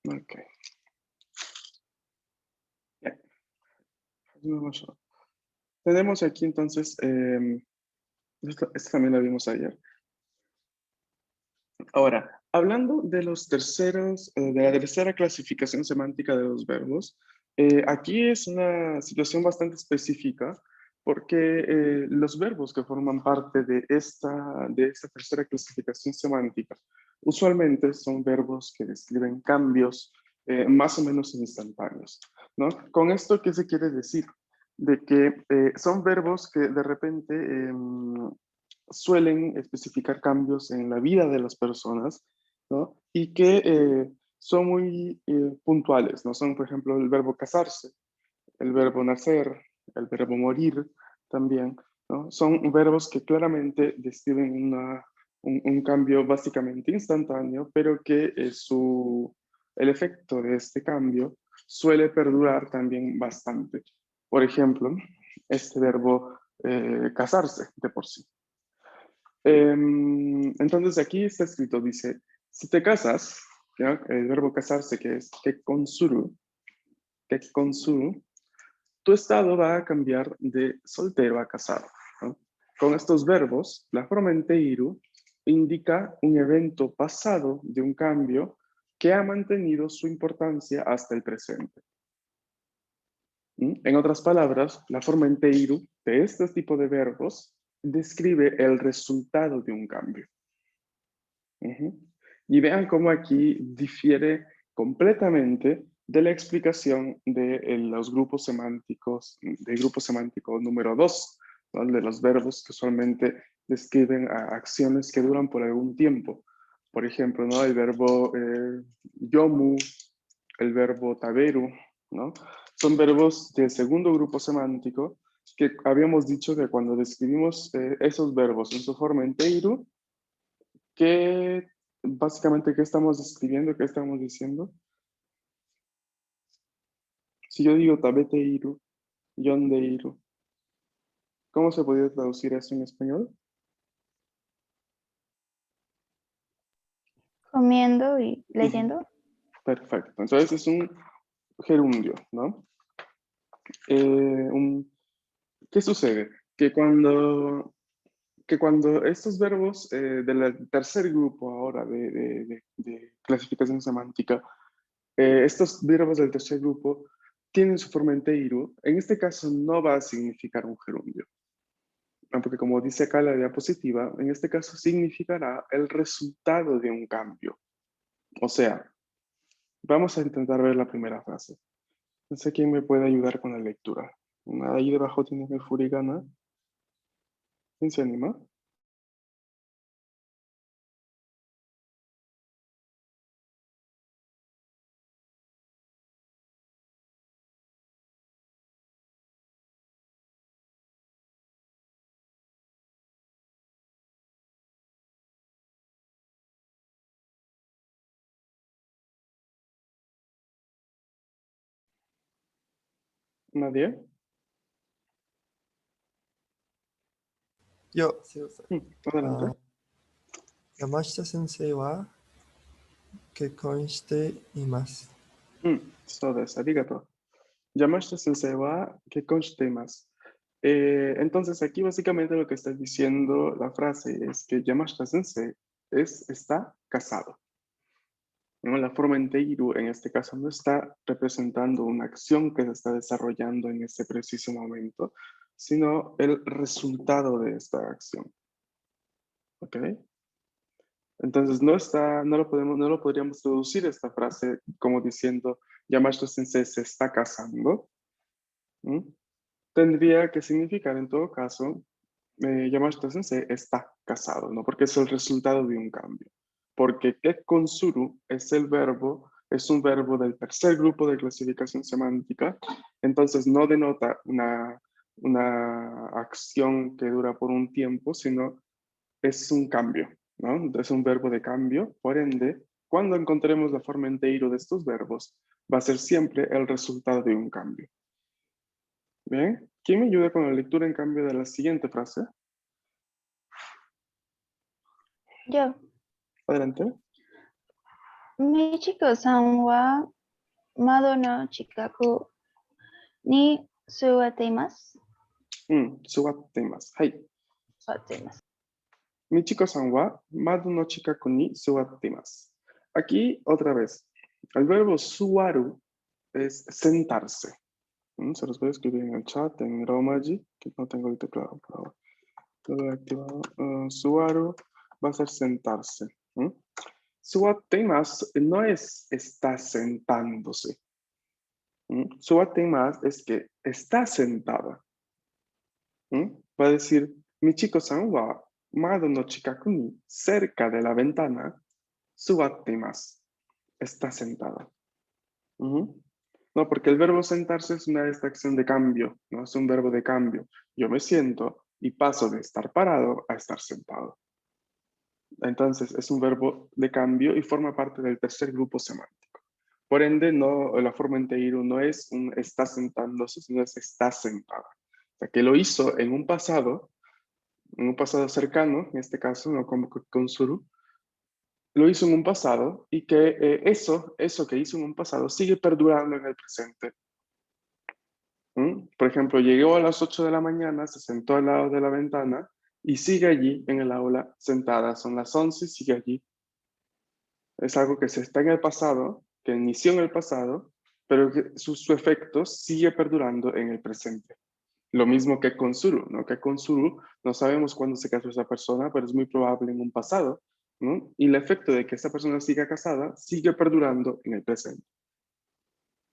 Ok. Bien. Tenemos aquí entonces, esto también lo vimos ayer. Ahora, hablando de los terceros, de la tercera clasificación semántica de los verbos, aquí es una situación bastante específica porque los verbos que forman parte de esta tercera clasificación semántica usualmente son verbos que describen cambios más o menos instantáneos, ¿no? Con esto, ¿qué se quiere decir? De que son verbos que de repente suelen especificar cambios en la vida de las personas, ¿no? Y que son muy puntuales, ¿no? Son, por ejemplo, el verbo casarse, el verbo nacer, el verbo morir también, ¿no? Son verbos que claramente describen un cambio básicamente instantáneo, pero que el efecto de este cambio suele perdurar también bastante. Por ejemplo, este verbo casarse de por sí. Entonces aquí está escrito, dice, si te casas, ¿ya? El verbo casarse que es que consuru, tu estado va a cambiar de soltero a casado, ¿no? Con estos verbos, la forma enteiru indica un evento pasado de un cambio que ha mantenido su importancia hasta el presente. En otras palabras, la forma enteiru de este tipo de verbos describe el resultado de un cambio. Y vean cómo aquí difiere completamente de la explicación de los grupos semánticos, del grupo semántico número 2, ¿no? De los verbos que usualmente describen acciones que duran por algún tiempo. Por ejemplo, ¿no? El verbo yomu, el verbo taberu, ¿no? Son verbos del segundo grupo semántico que habíamos dicho que cuando describimos esos verbos en su forma enteiru, ¿qué básicamente qué estamos describiendo? ¿Qué estamos diciendo? Si yo digo tabete iru, yonde iru, ¿cómo se podría traducir eso en español? Comiendo y Ujú. leyendo. Perfecto. Entonces es un gerundio, ¿no? Eh, un- ¿Qué sucede? Que cuando estos verbos del tercer grupo ahora de clasificación semántica, estos verbos del tercer grupo tienen su forma enteiru, en este caso no va a significar un gerundio. Porque como dice acá la diapositiva, en este caso significará el resultado de un cambio. O sea, vamos a intentar ver la primera frase. No sé quién me puede ayudar con la lectura. Ahí debajo tiene el furigana. ¿Quién se anima? ¿Nadie? よ、すいません。Adelante. 山下先生は結婚しています。Todo eso, arigato. Yamashita sensei wa kekonshiteimasu. Entonces aquí básicamente lo que está diciendo la frase es que Yamashita sensei está casado, ¿no? La forma enteiru en este caso no está representando una acción que se está desarrollando en ese preciso momento, sino el resultado de esta acción. ¿Ok? Entonces no lo podríamos traducir esta frase como diciendo Yamashita Sensei se está casando. ¿Mm? Tendría que significar en todo caso Yamashita Sensei está casado, ¿no? Porque es el resultado de un cambio. Porque kekonsuru es un verbo del tercer grupo de clasificación semántica, entonces no denota una acción que dura por un tiempo, sino es un cambio, ¿no? Es un verbo de cambio, por ende, cuando encontremos la forma entero de estos verbos, va a ser siempre el resultado de un cambio. ¿Bien? ¿Quién me ayuda con la lectura en cambio de la siguiente frase? Yo. Adelante. Michiko-san wa Mado no chikaku ni suateimasu. Suwatteimasu. Hai. Suateimasu. Michiko-san wa mado no chikaku ni suwatteimasu. Aquí, otra vez, el verbo suwaru es sentarse. Se los voy a escribir en el chat, en Romaji, que no tengo el teclado por ahora. Todo activado. Suwaru va a ser sentarse. Suwatteimasu no es está sentándose. Suwatteimasu es que está sentada. Va a decir, Michiko-san wa mado no chikaku ni, cerca de la ventana, suwatteimasu. Está sentada. No, porque el verbo sentarse es una acción de cambio, no es un verbo de cambio. Yo me siento y paso de estar parado a estar sentado. Entonces es un verbo de cambio y forma parte del tercer grupo semántico. Por ende, no, la forma en teiru no es un está sentándose, sino es está sentada. O sea, que lo hizo en un pasado cercano, en este caso, no como con suru, lo hizo en un pasado y que eso que hizo en un pasado sigue perdurando en el presente. Por ejemplo, llegó a las 8 de la mañana, se sentó al lado de la ventana y sigue allí en el aula sentada. Son las 11 y sigue allí. Es algo que se está en el pasado, que inició en el pasado, pero que su efecto sigue perdurando en el presente. Lo mismo que con Suru, ¿no? Que con Suru no sabemos cuándo se casó esa persona, pero es muy probable en un pasado, ¿no? Y el efecto de que esa persona siga casada sigue perdurando en el presente.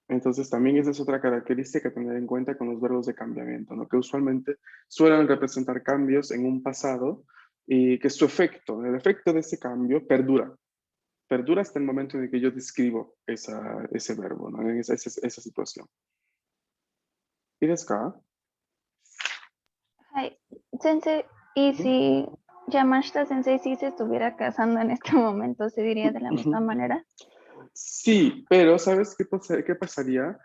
Entonces también esa es otra característica a tener en cuenta con los verbos de cambiamiento, ¿no? Que usualmente suelen representar cambios en un pasado y que su efecto, el efecto de ese cambio perdura. Perdura hasta el momento en el que yo describo ese verbo, ¿no? En esa situación. ¿Y desu ka? Hai. Sensei, y si Yamashita Sensei sí se estuviera casando en este momento, ¿se diría de la misma manera? Sí, pero ¿sabes qué pasaría?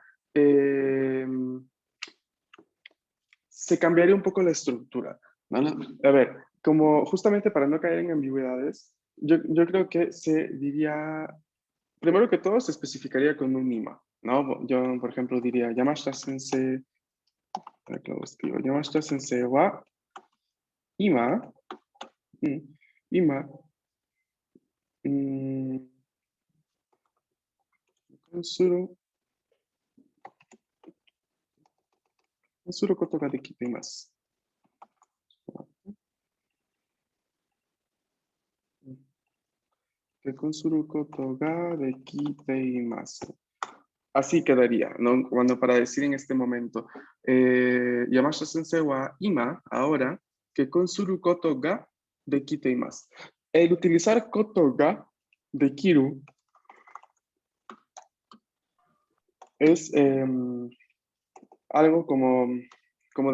Se cambiaría un poco la estructura, ¿vale? A ver, como justamente para no caer en ambigüedades, yo creo que se diría, primero que todo se especificaría con un ima, ¿no? Yo, por ejemplo, diría, Yamashita Sensei, para que lo escriba, Yamashita Sensei wa ima, ima, konsuru koto ga dekite imasu. Que konsuru koto ga dekite imasu. Así quedaría, ¿no? Cuando para decir en este momento, Yamashita Sensei wa ima, ahora, que konsuru koto ga dekite imasu. El utilizar koto ga dekiru es algo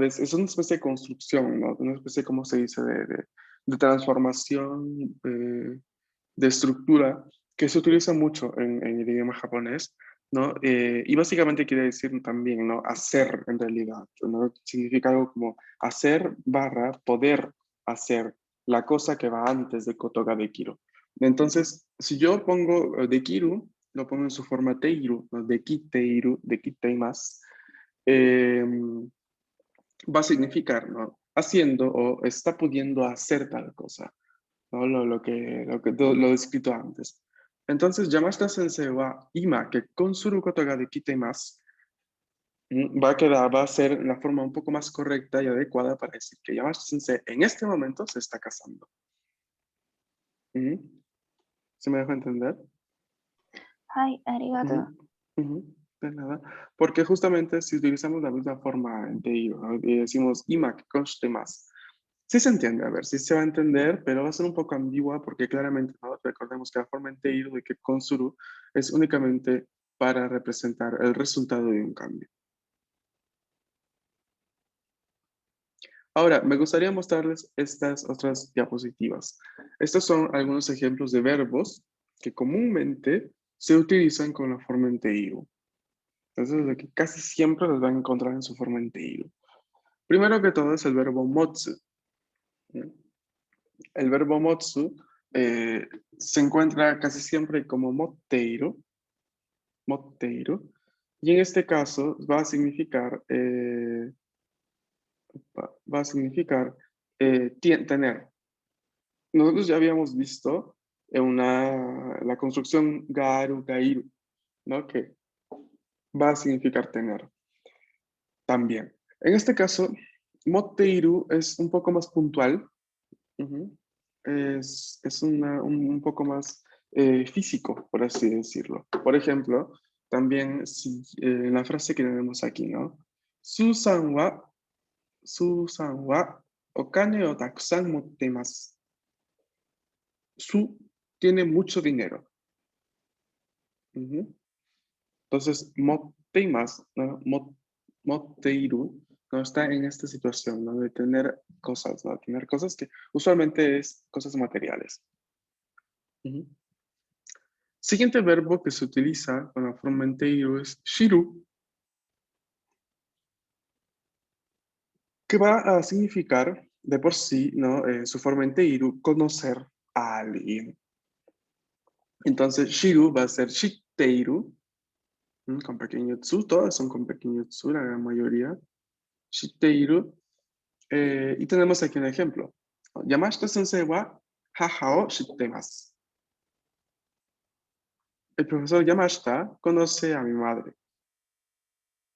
es una especie de construcción, ¿no? Una especie, como se dice, de transformación, de estructura, que se utiliza mucho en el idioma japonés, ¿no? Y básicamente quiere decir también, ¿no? Hacer en realidad, ¿no? Significa algo como hacer barra poder hacer la cosa que va antes de kotoga dekiru. Entonces, si yo pongo dekiru, lo pongo en su forma teiru, ¿no? Dekiteiru, dekiteimasu, va a significar, ¿no? Haciendo o está pudiendo hacer tal cosa, ¿no? Lo descrito antes. Entonces, Yamashita Sensei wa ima que konsuru koto ga dekite imasu, va a ser la forma un poco más correcta y adecuada para decir que Yamashita Sensei en este momento se está casando. ¿Se me dejó entender? Hai, arigato. De nada. Porque justamente si utilizamos la misma forma en Teiru, ¿no? Y decimos ima que conste más. Sí se entiende, a ver, sí se va a entender, pero va a ser un poco ambigua porque claramente, ¿no? Recordemos que la forma en Teiru de que konsuru es únicamente para representar el resultado de un cambio. Ahora, me gustaría mostrarles estas otras diapositivas. Estos son algunos ejemplos de verbos que comúnmente se utilizan con la forma en Teiru. Entonces, lo que casi siempre los van a encontrar en su forma en Teiru. Primero que todo es el verbo motsu. El verbo motsu se encuentra casi siempre como motteiro, motteiro, y en este caso va a significar, tener. Nosotros ya habíamos visto la construcción garu, gairu, ¿no? Que va a significar tener también. En este caso, motteiru es un poco más puntual. Ujú. Es un poco más físico, por así decirlo. Por ejemplo, también en la frase que tenemos aquí, ¿no? Susan wa okane o takusan mottemasu. Su tiene mucho dinero. Ujú. Entonces, motteimasu, ¿no? Motteiru, no está en esta situación, ¿no? De tener cosas, ¿no? Tener cosas que usualmente es cosas materiales. Ujú. Siguiente verbo que se utiliza con la forma enteiru es shiru, que va a significar de por sí, ¿no? Su forma enteiru, conocer a alguien. Entonces, shiru va a ser shitteiru, con pequeño tsu, todas son con pequeño tsu, la gran mayoría. Shitteiru. Y tenemos aquí un ejemplo. Yamashita sensei wa haha o shittemasu. El profesor Yamashita conoce a mi madre.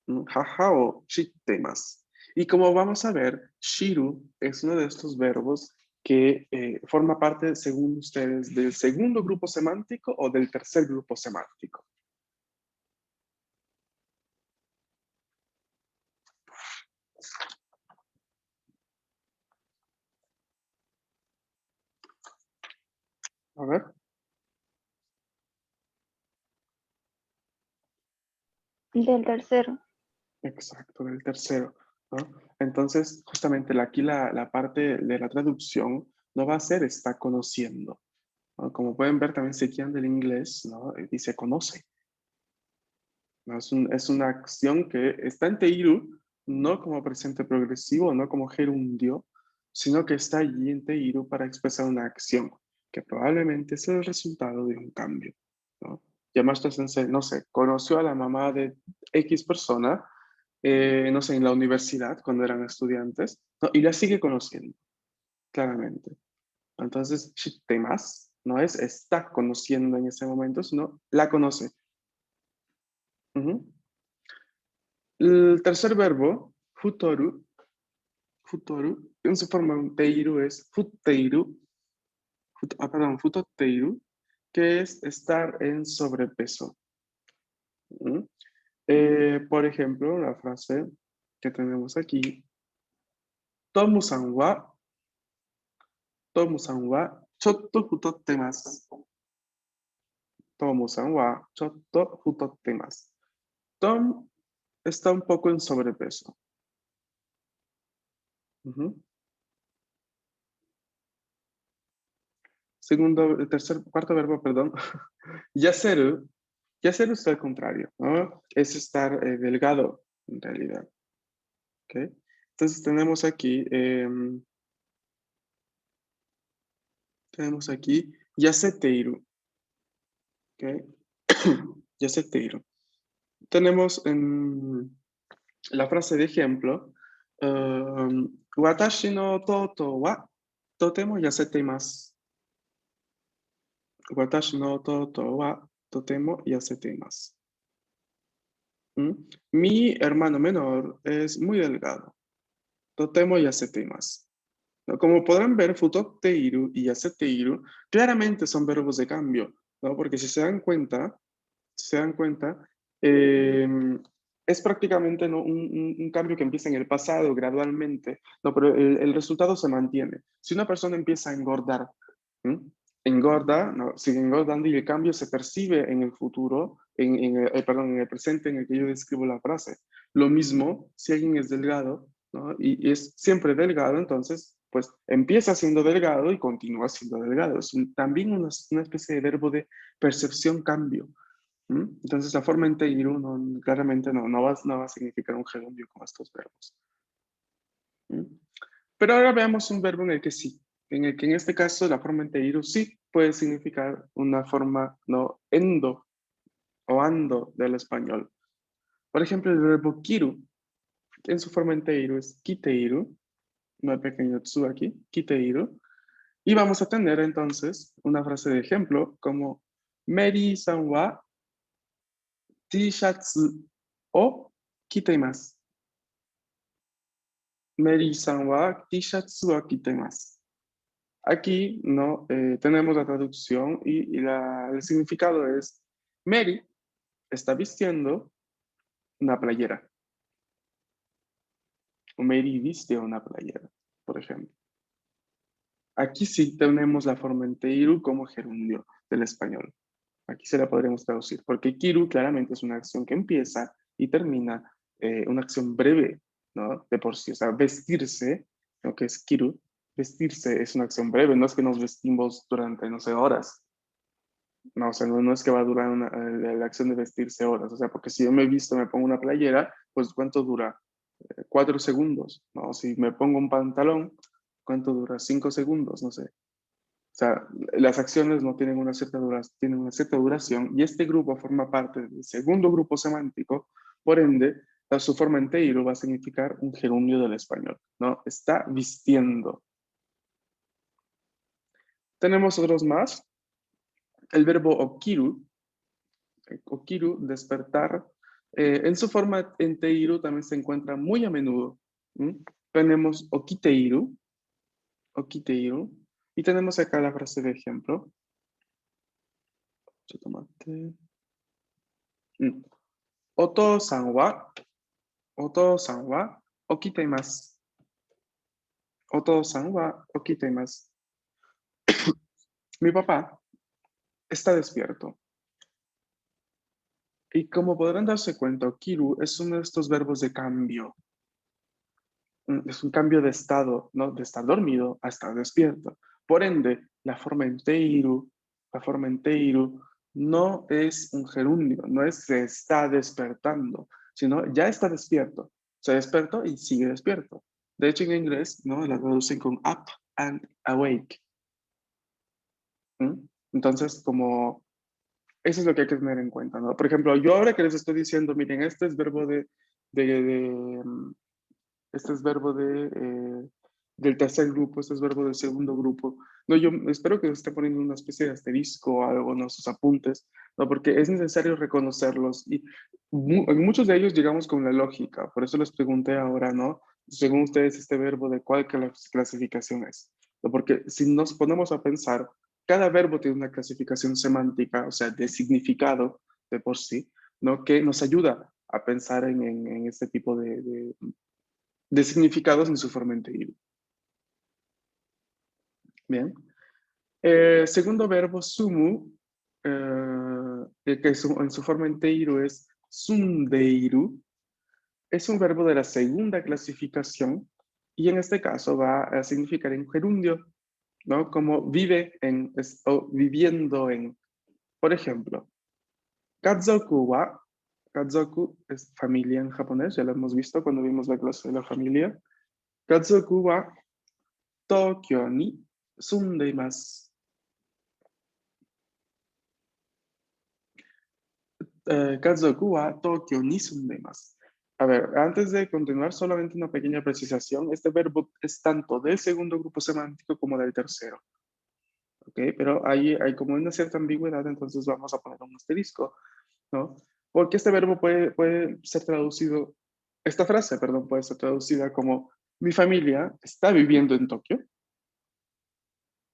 Haha o shittemasu. Y como vamos a ver, shiru es uno de estos verbos que forma parte, según ustedes, del segundo grupo semántico o del tercer grupo semántico. A ver. Del tercero. Exacto, del tercero, ¿no? Entonces, justamente aquí la parte de la traducción no va a ser está conociendo, ¿no? Como pueden ver, también se quiere del inglés, ¿no? Dice conoce, ¿no? Es una acción que está en teiru, no como presente progresivo, no como gerundio, sino que está allí en teiru para expresar una acción, que probablemente es el resultado de un cambio, ¿no? Yamashita Sensei, no sé, conoció a la mamá de X persona, no sé, en la universidad, cuando eran estudiantes, ¿no? Y la sigue conociendo, claramente. Entonces, shitemasu no es está conociendo en ese momento, sino la conoce. Ujú. El tercer verbo, futoru, en su forma teiru es futteiru, futoteiru, que es estar en sobrepeso. Ujú. Por ejemplo, la frase que tenemos aquí, Tomu-san wa chotto futottemasu. Tomu-san wa chotto futottemasu. Tom está un poco en sobrepeso. Ujú. Cuarto verbo, perdón. Yaseru. Yaseru es al contrario, ¿no? Es estar delgado, en realidad. ¿Ok? Entonces tenemos aquí yaseteiru. ¿Ok? Yaseteiru. Tenemos en la frase de ejemplo, watashi no toto wa totemo yaseteimasu. Watashi no toto wa totemo yaseteimasu. ¿Mm? Mi hermano menor es muy delgado. Totemo yaseteimasu. ¿No? Como podrán ver, futoteiru y yaseteiru claramente son verbos de cambio, ¿no? Porque si se dan cuenta, eh, es prácticamente, ¿no? un cambio que empieza en el pasado gradualmente, ¿no? Pero el resultado se mantiene. Si una persona empieza a engordar, ¿m? Engorda, ¿no? Sigue engordando y el cambio se percibe en el futuro, perdón, en el presente en el que yo describo la frase. Lo mismo si alguien es delgado, ¿no? Y es siempre delgado, entonces, pues empieza siendo delgado y continúa siendo delgado. Es también una especie de verbo de percepción-cambio. Entonces la forma en Teiru claramente no va a significar un gerundio como estos verbos. ¿Mm? Pero ahora veamos un verbo en el que sí, en el que en este caso la forma en Teiru sí puede significar una forma, ¿no? Endo o ando del español. Por ejemplo, el verbo kiru, en su forma entero es kiteiru, no hay pequeño tsu aquí, kiteiru. Y vamos a tener entonces una frase de ejemplo como Mary-san wa T-shirts o kiteimasu. Mary-san wa T-shirts o kiteimasu. Aquí no tenemos la traducción y el significado es Mary está vistiendo una playera. O Mary viste una playera, por ejemplo. Aquí sí tenemos la forma en teiru como gerundio del español. Aquí se la podremos traducir, porque kiru claramente es una acción que empieza y termina, una acción breve, ¿no? De por sí, o sea, vestirse, lo que es kiru, vestirse es una acción breve, no es que nos vestimos durante, no sé, horas. No, o sea, no es que va a durar la acción de vestirse horas, o sea, porque si yo me visto, me pongo una playera, pues ¿cuánto dura? 4 segundos, ¿no? Si me pongo un pantalón, ¿cuánto dura? 5 segundos, no sé. O sea, las acciones no tienen tienen una cierta duración y este grupo forma parte del segundo grupo semántico, por ende, su forma entero va a significar un gerundio del español, ¿no? Está vistiendo. Tenemos otros más. El verbo okiru, despertar, en su forma enteiru también se encuentra muy a menudo. ¿Mm? Tenemos okiteiru, y tenemos acá la frase de ejemplo. Tomate. Oto-san wa okiteimasu. Oto-san wa okiteimasu. Mi papá está despierto. Y como podrán darse cuenta, okiru es uno de estos verbos de cambio. Es un cambio de estado, ¿no? De estar dormido a estar despierto. Por ende, la forma enteiru no es un gerundio, no es se está despertando, sino ya está despierto. Se despertó y sigue despierto. De hecho, en inglés, ¿no? La traducen con up and awake. ¿Mm? Entonces, como eso es lo que hay que tener en cuenta, ¿no? Por ejemplo, yo ahora que les estoy diciendo, miren, este es verbo este es verbo del tercer grupo, este es verbo del segundo grupo. No, yo espero que esté poniendo una especie de asterisco o algo, ¿no? Sus apuntes, ¿no? Porque es necesario reconocerlos y en muchos de ellos llegamos con la lógica. Por eso les pregunté ahora, ¿no? Según ustedes, este verbo, ¿de cuál clasificación es? ¿No? Porque si nos ponemos a pensar, cada verbo tiene una clasificación semántica, o sea, de significado de por sí, ¿no? Que nos ayuda a pensar en este tipo de significados en su forma entero. Bien. Segundo verbo, sumu, que en su forma entero es sundeiru, es un verbo de la segunda clasificación y en este caso va a significar en gerundio, ¿no? Como vive en, o viviendo en. Por ejemplo, Katzoku es familia en japonés, ya lo hemos visto cuando vimos la clase de la familia. Katzoku wa Tokyo ni sundeimasu. Katzoku wa Tokyo ni sundeimasu. A ver, antes de continuar, solamente una pequeña precisación. Este verbo es tanto del segundo grupo semántico como del tercero. ¿Ok? Pero hay como una cierta ambigüedad, entonces vamos a poner un asterisco, ¿no? Porque este verbo puede ser traducido, esta frase, perdón, puede ser traducida como mi familia está viviendo en Tokio,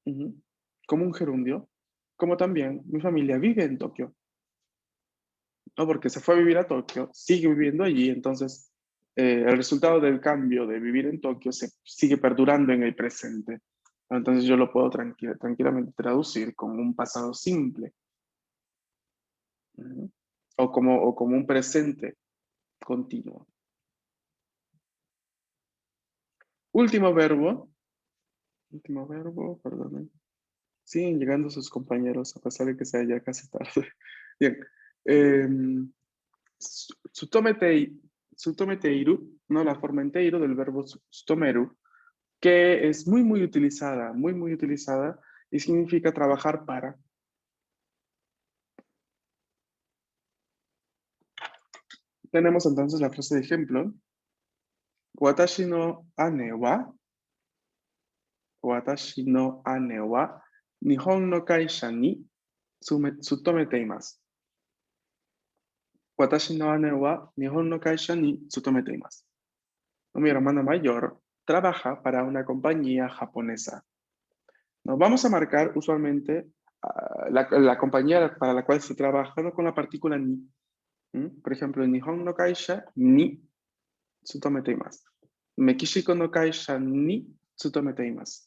ujú, como un gerundio, como también mi familia vive en Tokio. No, porque se fue a vivir a Tokio, sigue viviendo allí, entonces el resultado del cambio de vivir en Tokio se sigue perdurando en el presente. Entonces yo lo puedo tranquilamente traducir como un pasado simple, ¿no? O como un presente continuo. Último verbo, perdón. Siguen llegando sus compañeros a pesar de que sea ya casi tarde. Bien. Sutometeiru, ¿no? La forma entero del verbo sutomeru, que es muy, muy utilizada, y significa trabajar para. Tenemos entonces la frase de ejemplo. Watashi no ane wa Nihon no kaisha ni tsutomete imasu. Watashi no ane wa Nihon no kaisha ni tsutomete imasu. Mi hermana mayor trabaja para una compañía japonesa. Nos vamos a marcar usualmente la compañía para la cual se trabaja con la partícula ni. Por ejemplo, Nihon no kaisha ni tsutomete imasu. Mekishiko no kaisha ni tsutomete imasu.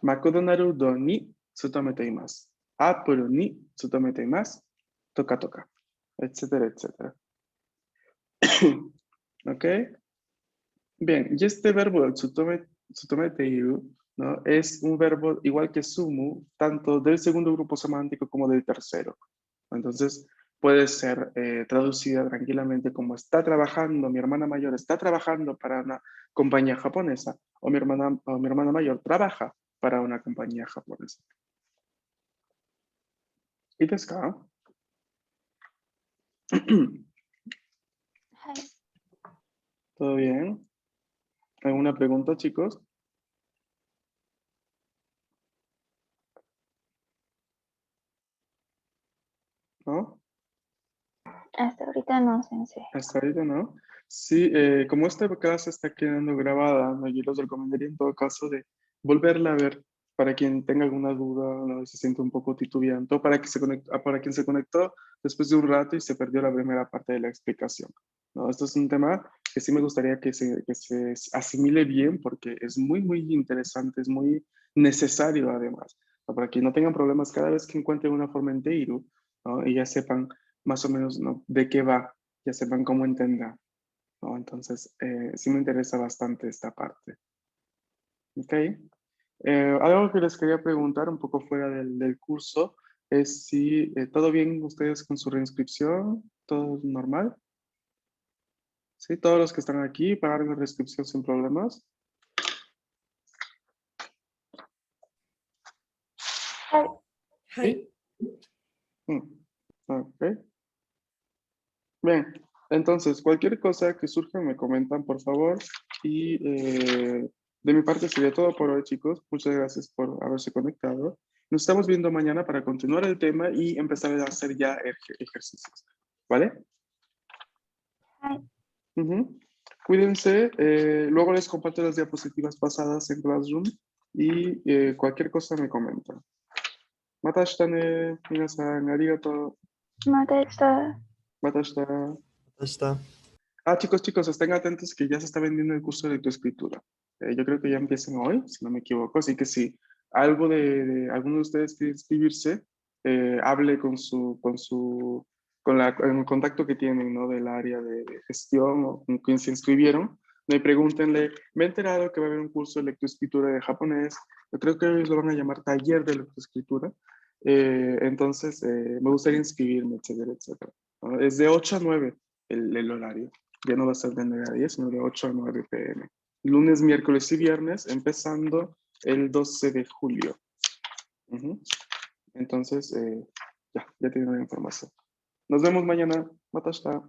McDonald's ni tsutomete imasu. Apple ni tsutomete imasu. Toka toka. Etcétera, etcétera. ¿Ok? Bien, y este verbo, tsutomete iru, ¿no? Es un verbo igual que sumu, tanto del segundo grupo semántico como del tercero. Entonces, puede ser traducida tranquilamente como está trabajando, mi hermana mayor está trabajando para una compañía japonesa, o mi hermana mayor trabaja para una compañía japonesa. ¿Y desu ka? ¿Todo bien? ¿Alguna pregunta, chicos? ¿No? Hasta ahorita no, sensei. Hasta ahorita no. Sí, como esta clase está quedando grabada, ¿no? Yo les recomendaría en todo caso de volverla a ver para quien tenga alguna duda, ¿no? Se siente un poco titubeante, para quien se conectó después de un rato y se perdió la primera parte de la explicación, ¿no? Esto es un tema que sí me gustaría que se asimile bien porque es muy, muy interesante, es muy necesario además, ¿no? Para que no tengan problemas cada vez que encuentren una forma en Teiru, ¿no? Y ya sepan más o menos, ¿no? De qué va, ya sepan cómo entender, ¿no? Entonces, sí me interesa bastante esta parte. ¿Ok? Algo que les quería preguntar un poco fuera del curso es si todo bien ustedes con su reinscripción, todo normal. ¿Sí? Todos los que están aquí pagaron la reinscripción sin problemas. ¿Sí? Ok. Bien, entonces cualquier cosa que surja me comentan por favor y de mi parte sería todo por hoy, chicos. Muchas gracias por haberse conectado. Nos estamos viendo mañana para continuar el tema y empezar a hacer ya ejercicios. ¿Vale? Ujú. Cuídense. Luego les comparto las diapositivas pasadas en Classroom y cualquier cosa me comentan. Matashita ne, minasan, arigato. Matesta. Matashita. Ya está. Ah, chicos, estén atentos que ya se está vendiendo el curso de lectoescritura. Yo creo que ya empiezan hoy, si no me equivoco. Así que si alguno de ustedes quiere inscribirse, hable con el contacto que tienen, ¿no? Del área de gestión o con quien se inscribieron. Me pregúntenle, me he enterado que va a haber un curso de lectoescritura de japonés. Yo creo que ellos lo van a llamar taller de lectoescritura. Entonces, me gustaría inscribirme, etcétera, etcétera, ¿no? Es de 8 a 9 el horario. Ya no va a ser de 9 a 10, sino de 8 a 9 p.m. Lunes, miércoles y viernes, empezando el 12 de julio. Entonces, ya tienen la información. Nos vemos mañana. Matashita.